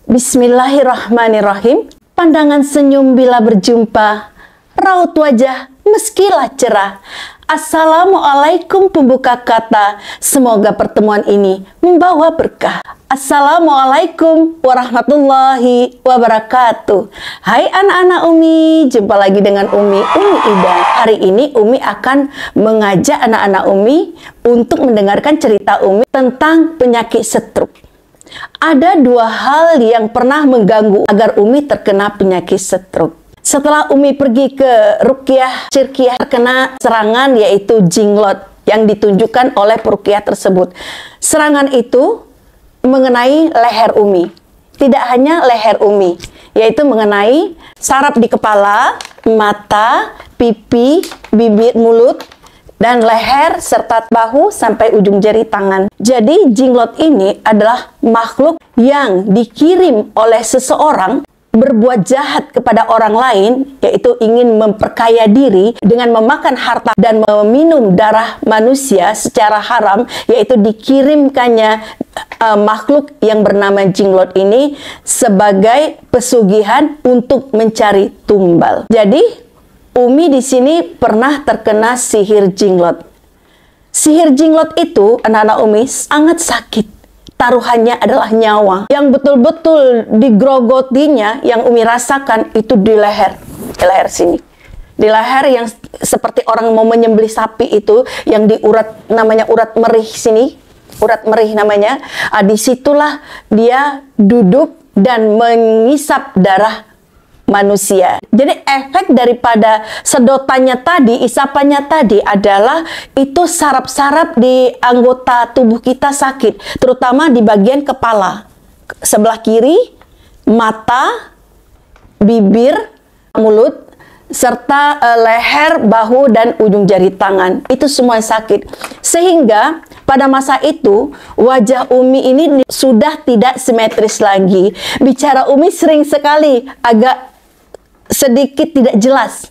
Bismillahirrahmanirrahim. Pandangan senyum bila berjumpa, raut wajah meskilah cerah. Assalamualaikum pembuka kata, semoga pertemuan ini membawa berkah. Assalamualaikum warahmatullahi wabarakatuh. Hai anak-anak Umi, jumpa lagi dengan Umi Ida. Hari ini Umi akan mengajak anak-anak Umi untuk mendengarkan cerita Umi tentang penyakit stroke. Ada dua hal yang pernah mengganggu agar Umi terkena penyakit stroke. Setelah Umi pergi ke Ruqyah Syirkiyah, terkena serangan yaitu Jenglot yang ditunjukkan oleh peruqyah tersebut. Serangan itu mengenai leher Umi. Tidak hanya leher Umi, yaitu mengenai saraf di kepala, mata, pipi, bibir, mulut, dan leher serta bahu sampai ujung jari tangan. Jadi Jenglot ini adalah makhluk yang dikirim oleh seseorang berbuat jahat kepada orang lain, yaitu ingin memperkaya diri dengan memakan harta dan meminum darah manusia secara haram, yaitu dikirimkannya makhluk yang bernama Jenglot ini sebagai pesugihan untuk mencari tumbal. Jadi Umi di sini pernah terkena sihir Jenglot. Sihir Jenglot itu anak-anak Umi sangat sakit. Taruhannya adalah nyawa. Yang betul-betul digrogotinya, yang Umi rasakan itu di leher sini. Di leher yang seperti orang mau menyembelih sapi itu, yang diurat, namanya urat merih sini. Urat merih namanya. Disitulah dia duduk dan mengisap darah manusia. Jadi efek daripada sedotannya tadi, isapannya tadi adalah itu saraf-saraf di anggota tubuh kita sakit, terutama di bagian kepala, sebelah kiri, mata, bibir, mulut, serta leher, bahu, dan ujung jari tangan. Itu semua sakit. Sehingga pada masa itu wajah Umi ini sudah tidak simetris lagi. Bicara Umi sering sekali agak sedikit tidak jelas,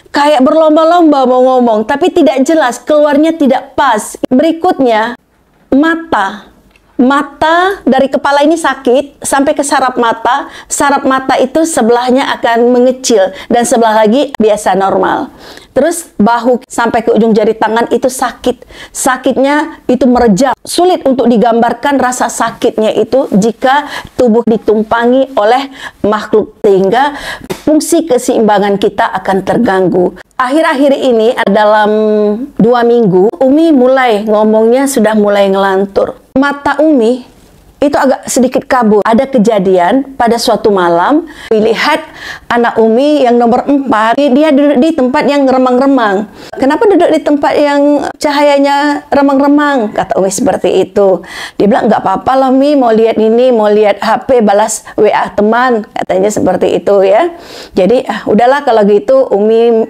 kayak berlomba-lomba mau ngomong tapi tidak jelas, keluarnya tidak pas. Berikutnya mata dari kepala ini sakit sampai ke saraf mata. Saraf mata itu sebelahnya akan mengecil dan sebelah lagi biasa normal. Terus bahu sampai ke ujung jari tangan itu sakit. Sakitnya itu merejam. Sulit untuk digambarkan rasa sakitnya itu jika tubuh ditumpangi oleh makhluk, sehingga fungsi keseimbangan kita akan terganggu. Akhir-akhir ini dalam 2 minggu Umi mulai ngomongnya sudah mulai ngelantur. Mata Umi itu agak sedikit kabur. Ada kejadian pada suatu malam, dilihat anak Umi yang nomor 4, dia duduk di tempat yang remang-remang. Kenapa duduk di tempat yang cahayanya remang-remang? Kata Umi seperti itu. Dia bilang, nggak apa-apa lah Mi, mau lihat ini, mau lihat HP, balas WA teman. Katanya seperti itu ya. Jadi, udahlah kalau gitu Umi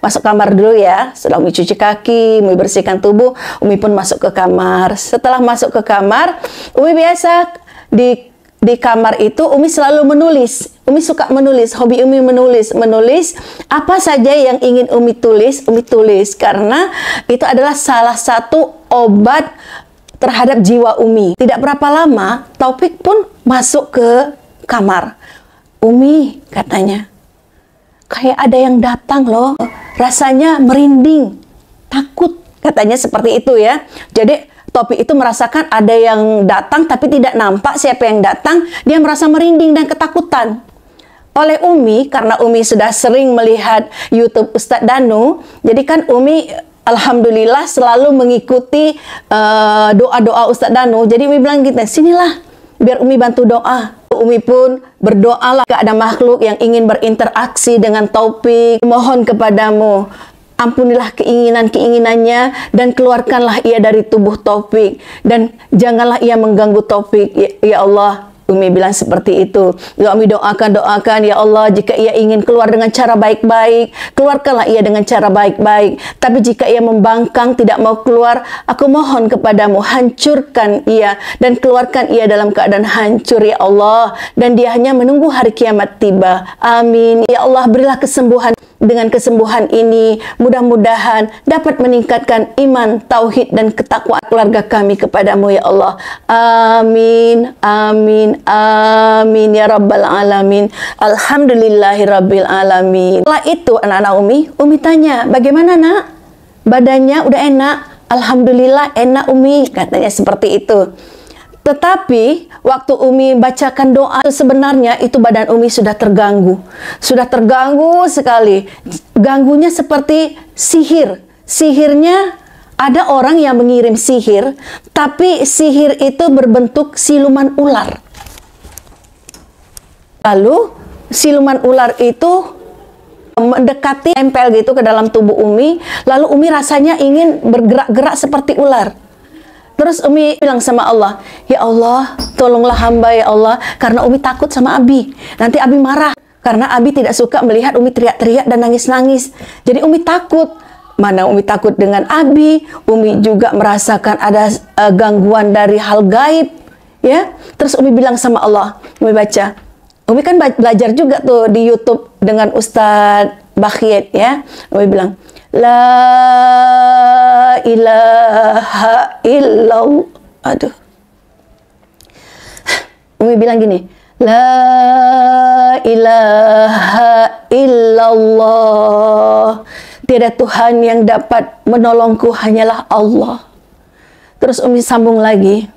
masuk kamar dulu ya. Setelah Umi cuci kaki, Umi bersihkan tubuh, Umi pun masuk ke kamar. Setelah masuk ke kamar, Umi biasa di kamar itu Umi selalu menulis. Umi suka menulis, hobi Umi menulis apa saja yang ingin Umi tulis karena itu adalah salah satu obat terhadap jiwa Umi. Tidak berapa lama, Taufik pun masuk ke kamar. Umi, katanya, kayak ada yang datang loh, rasanya merinding, takut, katanya seperti itu ya. Jadi Taufik itu merasakan ada yang datang tapi tidak nampak siapa yang datang, dia merasa merinding dan ketakutan. Oleh Umi, karena Umi sudah sering melihat YouTube Ustadz Danu, jadi kan Umi alhamdulillah selalu mengikuti doa-doa Ustadz Danu. Jadi Umi bilang gitu, sinilah biar Umi bantu doa. Umi pun berdoalah jika ada makhluk yang ingin berinteraksi dengan Taufik, mohon kepadamu, ampunilah keinginan-keinginannya dan keluarkanlah ia dari tubuh Taufik dan janganlah ia mengganggu Taufik. Ya Allah, Umi bilang seperti itu. Umi doakan, ya Allah, jika ia ingin keluar dengan cara baik-baik, keluarkanlah ia dengan cara baik-baik. Tapi jika ia membangkang, tidak mau keluar, aku mohon kepadamu, hancurkan ia dan keluarkan ia dalam keadaan hancur, ya Allah. Dan dia hanya menunggu hari kiamat tiba. Amin. Ya Allah, berilah kesembuhan dengan kesembuhan ini mudah-mudahan dapat meningkatkan iman, tauhid dan ketakwaan keluarga kami kepadamu ya Allah. Amin, amin, amin ya rabbal alamin. Alhamdulillahi rabbil alamin. Setelah itu anak-anak Umi tanya, bagaimana nak? Badannya udah enak? Alhamdulillah enak Umi, katanya seperti itu. Tetapi waktu Umi bacakan doa, sebenarnya itu badan Umi sudah terganggu sekali. Ganggunya seperti sihir. Sihirnya ada orang yang mengirim sihir, tapi sihir itu berbentuk siluman ular. Lalu siluman ular itu mendekati, tempel gitu ke dalam tubuh Umi. Lalu Umi rasanya ingin bergerak-gerak seperti ular. Terus Umi bilang sama Allah, ya Allah, tolonglah hamba ya Allah, karena Umi takut sama Abi. Nanti Abi marah, karena Abi tidak suka melihat Umi teriak-teriak dan nangis-nangis. Jadi Umi takut. Mana Umi takut dengan Abi, Umi juga merasakan ada gangguan dari hal gaib. Ya, terus Umi bilang sama Allah, Umi baca. Umi kan belajar juga tuh di YouTube dengan Ustadz Bakhiyat ya. Umi bilang, La ilaha illallah. Aduh. Umi bilang gini, La ilaha illallah. Tiada Tuhan yang dapat menolongku, hanyalah Allah. Terus Umi sambung lagi,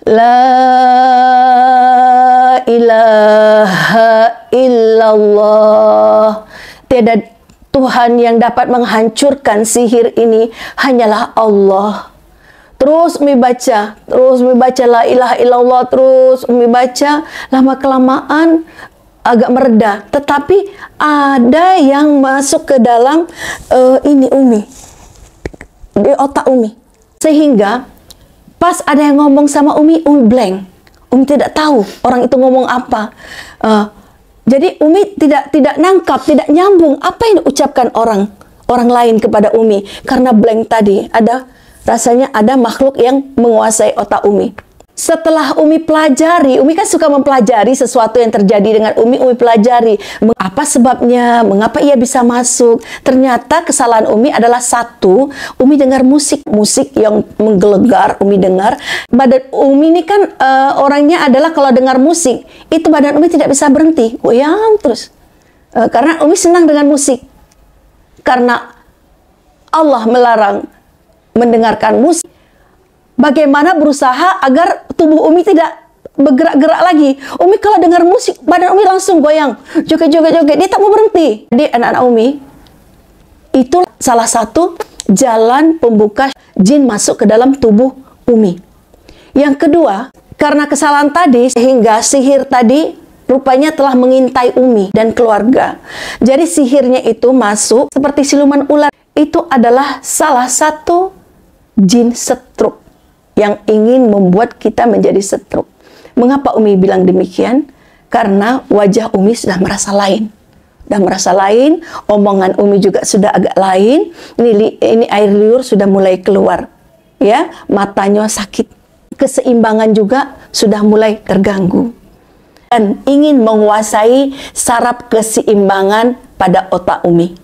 La ilaha illallah. Tiada Tuhan yang dapat menghancurkan sihir ini, hanyalah Allah. Terus Umi baca la ilaha illallah, terus Umi baca, lama-kelamaan agak mereda. Tetapi ada yang masuk ke dalam ini Umi, di otak Umi. Sehingga pas ada yang ngomong sama Umi blank. Umi tidak tahu orang itu ngomong apa. Jadi Umi tidak nangkap, tidak nyambung apa yang diucapkan orang lain kepada Umi, karena blank tadi. Rasanya ada makhluk yang menguasai otak Umi. Setelah Umi pelajari, Umi kan suka mempelajari sesuatu yang terjadi dengan Umi pelajari. Apa sebabnya, mengapa ia bisa masuk. Ternyata kesalahan Umi adalah satu, Umi dengar musik yang menggelegar, Umi dengar. Badan Umi ini kan orangnya adalah kalau dengar musik, itu badan Umi tidak bisa berhenti, goyang terus. Karena Umi senang dengan musik. Karena Allah melarang mendengarkan musik. Bagaimana berusaha agar tubuh Umi tidak bergerak-gerak lagi. Umi kalau dengar musik, badan Umi langsung goyang, joget-joget, dia tak mau berhenti. Jadi anak-anak Umi, itu salah satu jalan pembuka jin masuk ke dalam tubuh Umi. Yang kedua, karena kesalahan tadi, sehingga sihir tadi rupanya telah mengintai Umi dan keluarga. Jadi sihirnya itu masuk seperti siluman ular. Itu adalah salah satu jin setruk yang ingin membuat kita menjadi setruk. Mengapa Umi bilang demikian? Karena wajah Umi sudah merasa lain. Omongan Umi juga sudah agak lain. Ini air liur sudah mulai keluar. Ya, matanya sakit. Keseimbangan juga sudah mulai terganggu. Dan ingin menguasai saraf keseimbangan pada otak Umi.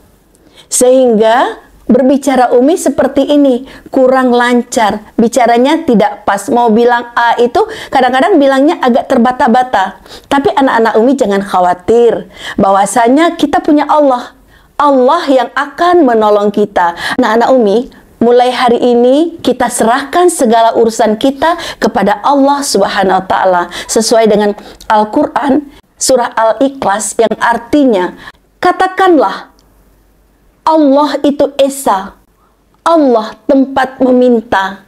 Sehingga berbicara Umi seperti ini, kurang lancar, bicaranya tidak pas. Mau bilang A itu kadang-kadang bilangnya agak terbata-bata. Tapi anak-anak Umi jangan khawatir, bahwasanya kita punya Allah yang akan menolong kita. Anak-anak Umi, mulai hari ini kita serahkan segala urusan kita kepada Allah Subhanahu wa Ta'ala, sesuai dengan Al-Quran surah Al-Ikhlas, yang artinya, katakanlah Allah itu Esa, Allah tempat meminta.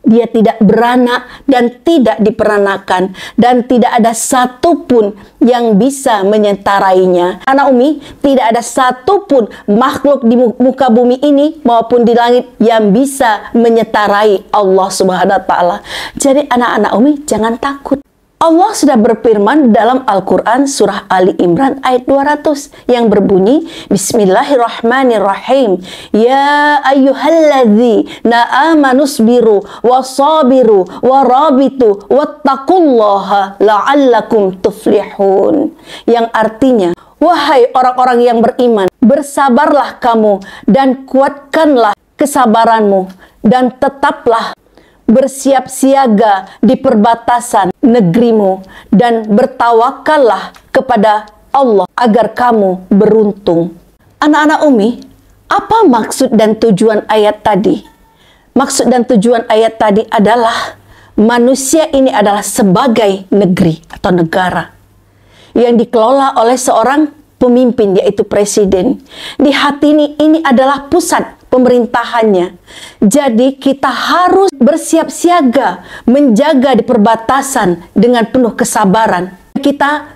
Dia tidak beranak dan tidak diperanakan, dan tidak ada satupun yang bisa menyetarainya. Anak Umi, tidak ada satupun makhluk di muka bumi ini maupun di langit yang bisa menyetarai Allah Subhanahu wa Ta'ala. Jadi anak-anak Umi jangan takut. Allah sudah berfirman dalam Al-Quran surah Ali Imran ayat 200 yang berbunyi, Bismillahirrahmanirrahim. Ya ayyuhalladzina amanusbiru wasabiru warabitu wattaqullaha la'allakum tuflihun. Yang artinya, Wahai orang-orang yang beriman, bersabarlah kamu dan kuatkanlah kesabaranmu, dan tetaplah bersiap siaga di perbatasan negerimu, dan bertawakallah kepada Allah agar kamu beruntung. Anak-anak Umi, apa maksud dan tujuan ayat tadi? Maksud dan tujuan ayat tadi adalah manusia ini adalah sebagai negeri atau negara yang dikelola oleh seorang pemimpin, yaitu presiden. Di hati ini adalah pusat pemerintahannya. Jadi kita harus bersiap siaga menjaga di perbatasan dengan penuh kesabaran. Kita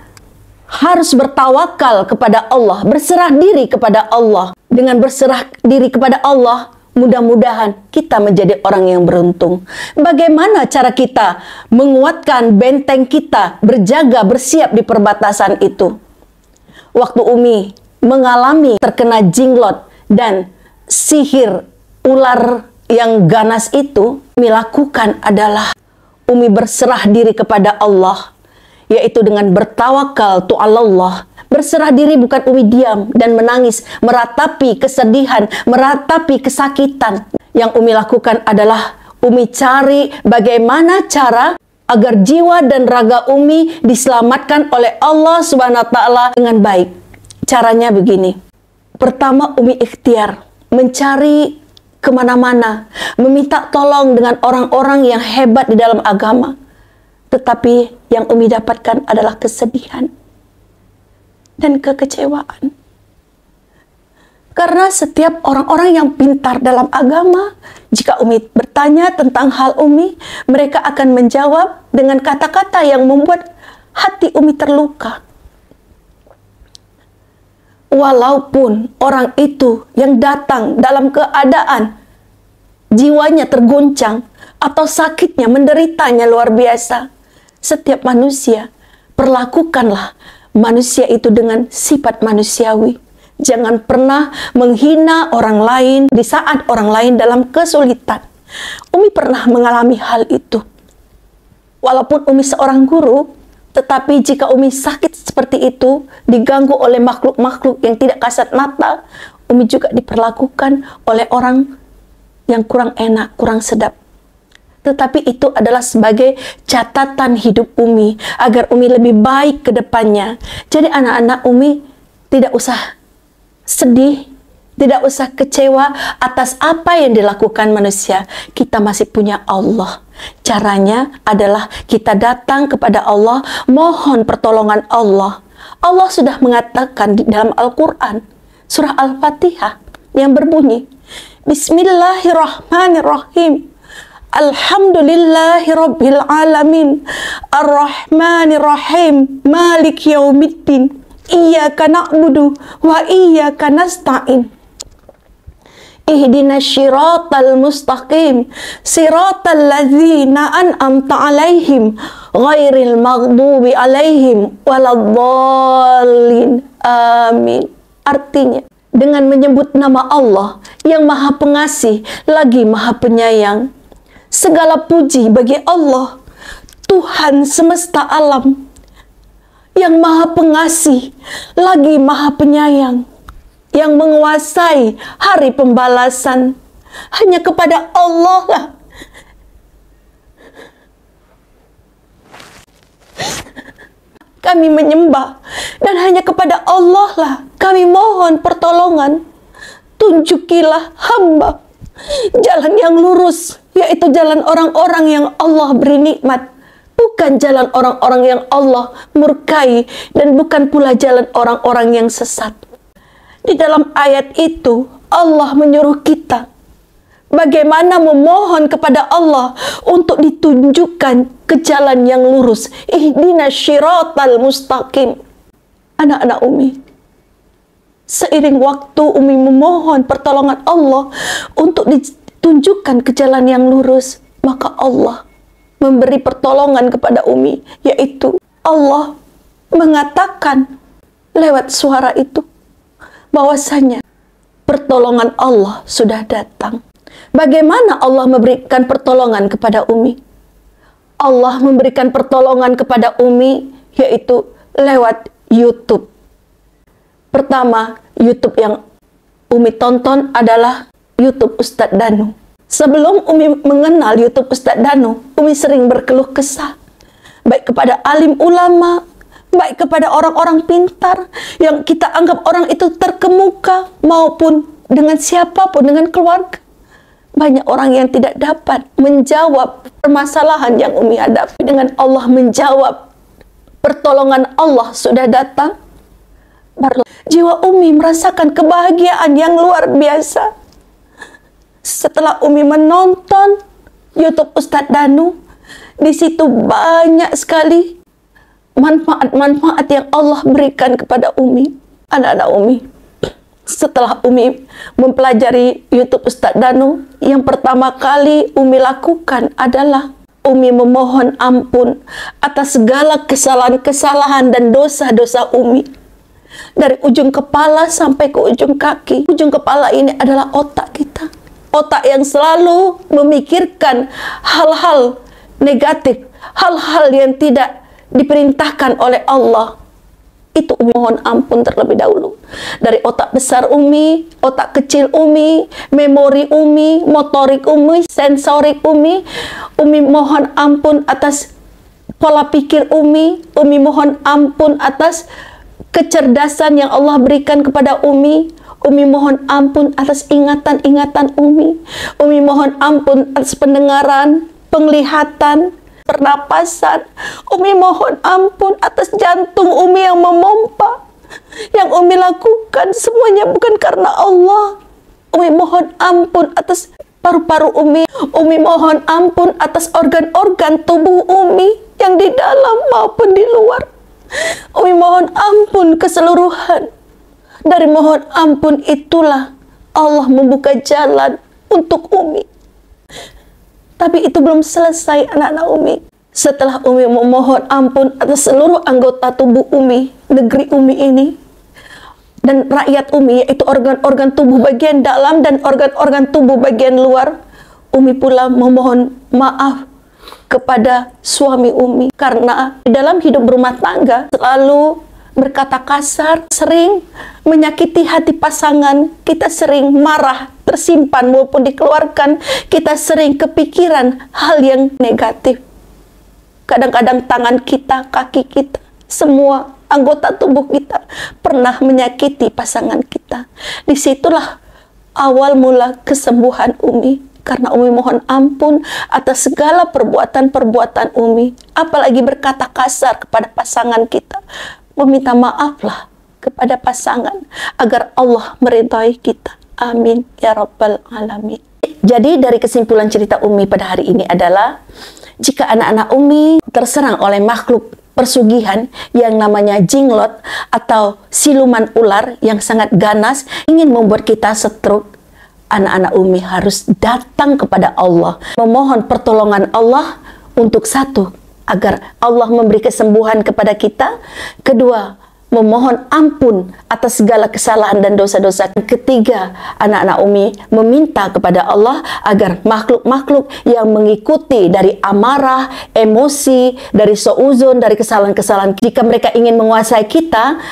harus bertawakal kepada Allah, berserah diri kepada Allah. Dengan berserah diri kepada Allah, mudah-mudahan kita menjadi orang yang beruntung. Bagaimana cara kita menguatkan benteng kita, berjaga, bersiap di perbatasan itu? Waktu Umi mengalami terkena jinglot dan sihir ular yang ganas itu, Umi lakukan adalah Umi berserah diri kepada Allah, yaitu dengan bertawakal Allah. Berserah diri bukan Umi diam dan menangis, meratapi kesedihan, meratapi kesakitan. Yang Umi lakukan adalah Umi cari bagaimana cara agar jiwa dan raga Umi diselamatkan oleh Allah Subhanahu wa Ta'ala dengan baik. Caranya begini. Pertama, Umi ikhtiar mencari kemana-mana, meminta tolong dengan orang-orang yang hebat di dalam agama. Tetapi yang Umi dapatkan adalah kesedihan dan kekecewaan. Karena setiap orang-orang yang pintar dalam agama, jika Umi bertanya tentang hal Umi, mereka akan menjawab dengan kata-kata yang membuat hati Umi terluka. Walaupun orang itu yang datang dalam keadaan jiwanya terguncang atau sakitnya, menderitanya luar biasa, setiap manusia perlakukanlah manusia itu dengan sifat manusiawi. Jangan pernah menghina orang lain di saat orang lain dalam kesulitan. Umi pernah mengalami hal itu. Walaupun Umi seorang guru, tetapi jika Umi sakit seperti itu, diganggu oleh makhluk-makhluk yang tidak kasat mata, Umi juga diperlakukan oleh orang yang kurang enak, kurang sedap. Tetapi itu adalah sebagai catatan hidup Umi, agar Umi lebih baik ke depannya. Jadi anak-anak Umi tidak usah sedih, tidak usah kecewa atas apa yang dilakukan manusia. Kita masih punya Allah. Caranya adalah kita datang kepada Allah, mohon pertolongan Allah. Allah sudah mengatakan di dalam Al-Quran, surah Al-Fatihah yang berbunyi, Bismillahirrahmanirrahim. Alhamdulillahi Rabbil Alamin, Ar-Rahmanirrahim, Malik Yaumiddin, Iyyaka na'budu wa iyyaka nasta'in. Ihdinas siratal mustaqim, siratal ladzina an'amta 'alaihim, ghairil maghdubi 'alaihim waladdallin. Amin. Artinya, dengan menyebut nama Allah yang Maha Pengasih lagi Maha Penyayang, segala puji bagi Allah, Tuhan semesta alam, yang Maha Pengasih lagi Maha Penyayang, yang menguasai hari pembalasan. Hanya kepada Allah lah kami menyembah, dan hanya kepada Allah lah kami mohon pertolongan. Tunjukilah hamba jalan yang lurus, yaitu jalan orang-orang yang Allah beri nikmat, bukan jalan orang-orang yang Allah murkai, dan bukan pula jalan orang-orang yang sesat. Di dalam ayat itu Allah menyuruh kita bagaimana memohon kepada Allah untuk ditunjukkan ke jalan yang lurus. Ihdinas syiratal mustaqim. Anak-anak Umi, seiring waktu Umi memohon pertolongan Allah untuk ditunjukkan ke jalan yang lurus, maka Allah memberi pertolongan kepada Umi, yaitu Allah mengatakan lewat suara itu bahwasanya pertolongan Allah sudah datang. Bagaimana Allah memberikan pertolongan kepada Umi? Allah memberikan pertolongan kepada Umi yaitu lewat YouTube. Pertama, YouTube yang Umi tonton adalah YouTube Ustadz Danu. Sebelum Umi mengenal YouTube Ustadz Danu, Umi sering berkeluh kesah, baik kepada alim ulama, baik kepada orang-orang pintar yang kita anggap orang itu terkemuka, maupun dengan siapapun, dengan keluarga. Banyak orang yang tidak dapat menjawab permasalahan yang Umi hadapi. Dengan Allah menjawab, pertolongan Allah sudah datang, baru jiwa Umi merasakan kebahagiaan yang luar biasa. Setelah Umi menonton YouTube Ustadz Danu, di situ banyak sekali manfaat-manfaat yang Allah berikan kepada Umi. Anak-anak Umi, setelah Umi mempelajari YouTube Ustadz Danu, yang pertama kali Umi lakukan adalah Umi memohon ampun atas segala kesalahan-kesalahan dan dosa-dosa Umi. Dari ujung kepala sampai ke ujung kaki. Ujung kepala ini adalah otak kita. Otak yang selalu memikirkan hal-hal negatif, hal-hal yang tidak diperintahkan oleh Allah. Itu Umi mohon ampun terlebih dahulu. Dari otak besar Umi, otak kecil Umi, memori Umi, motorik Umi, sensorik Umi, Umi mohon ampun atas pola pikir Umi. Umi mohon ampun atas kecerdasan yang Allah berikan kepada Umi. Umi mohon ampun atas ingatan-ingatan Umi. Umi mohon ampun atas pendengaran, penglihatan, pernapasan. Umi mohon ampun atas jantung Umi yang memompa. Yang Umi lakukan semuanya bukan karena Allah. Umi mohon ampun atas paru-paru Umi. Umi mohon ampun atas organ-organ tubuh Umi yang di dalam maupun di luar. Umi mohon ampun keseluruhan. Dari mohon ampun itulah Allah membuka jalan untuk Umi. Tapi itu belum selesai, anak-anak Umi. Setelah Umi memohon ampun atas seluruh anggota tubuh Umi, negeri Umi ini, dan rakyat Umi, yaitu organ-organ tubuh bagian dalam dan organ-organ tubuh bagian luar, Umi pula memohon maaf kepada suami Umi. Karena di dalam hidup berumah tangga selalu berkata kasar, sering menyakiti hati pasangan, kita sering marah, tersimpan maupun dikeluarkan, kita sering kepikiran hal yang negatif. Kadang-kadang tangan kita, kaki kita, semua anggota tubuh kita pernah menyakiti pasangan kita. Disitulah awal mula kesembuhan Umi. Karena Umi mohon ampun atas segala perbuatan-perbuatan Umi. Apalagi berkata kasar kepada pasangan kita. Meminta maaflah kepada pasangan agar Allah meridhai kita. Amin ya rabbal alamin. Jadi dari kesimpulan cerita Umi pada hari ini adalah, jika anak-anak Umi terserang oleh makhluk persugihan yang namanya jinglot atau siluman ular yang sangat ganas ingin membuat kita stroke, anak-anak Umi harus datang kepada Allah, memohon pertolongan Allah untuk satu, agar Allah memberi kesembuhan kepada kita. Kedua, memohon ampun atas segala kesalahan dan dosa-dosa. Ketiga, anak-anak Umi meminta kepada Allah agar makhluk-makhluk yang mengikuti dari amarah, emosi, dari suudzon, dari kesalahan-kesalahan, jika mereka ingin menguasai kita,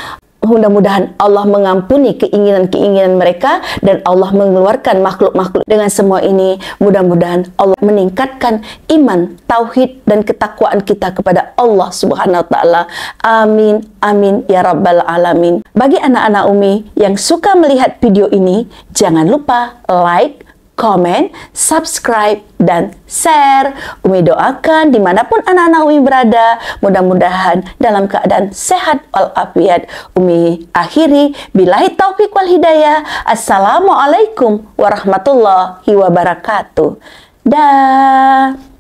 mudah-mudahan Allah mengampuni keinginan-keinginan mereka dan Allah mengeluarkan makhluk-makhluk. Dengan semua ini, mudah-mudahan Allah meningkatkan iman, tauhid, dan ketakwaan kita kepada Allah Subhanahu wa Ta'ala. Amin, amin ya rabbal alamin. Bagi anak-anak Umi yang suka melihat video ini, jangan lupa like, komen, subscribe, dan share. Umi doakan dimanapun anak-anak Umi berada, mudah-mudahan dalam keadaan sehat walafiat. Umi akhiri, billahi taufiq wal hidayah. Assalamualaikum warahmatullahi wabarakatuh. Dah.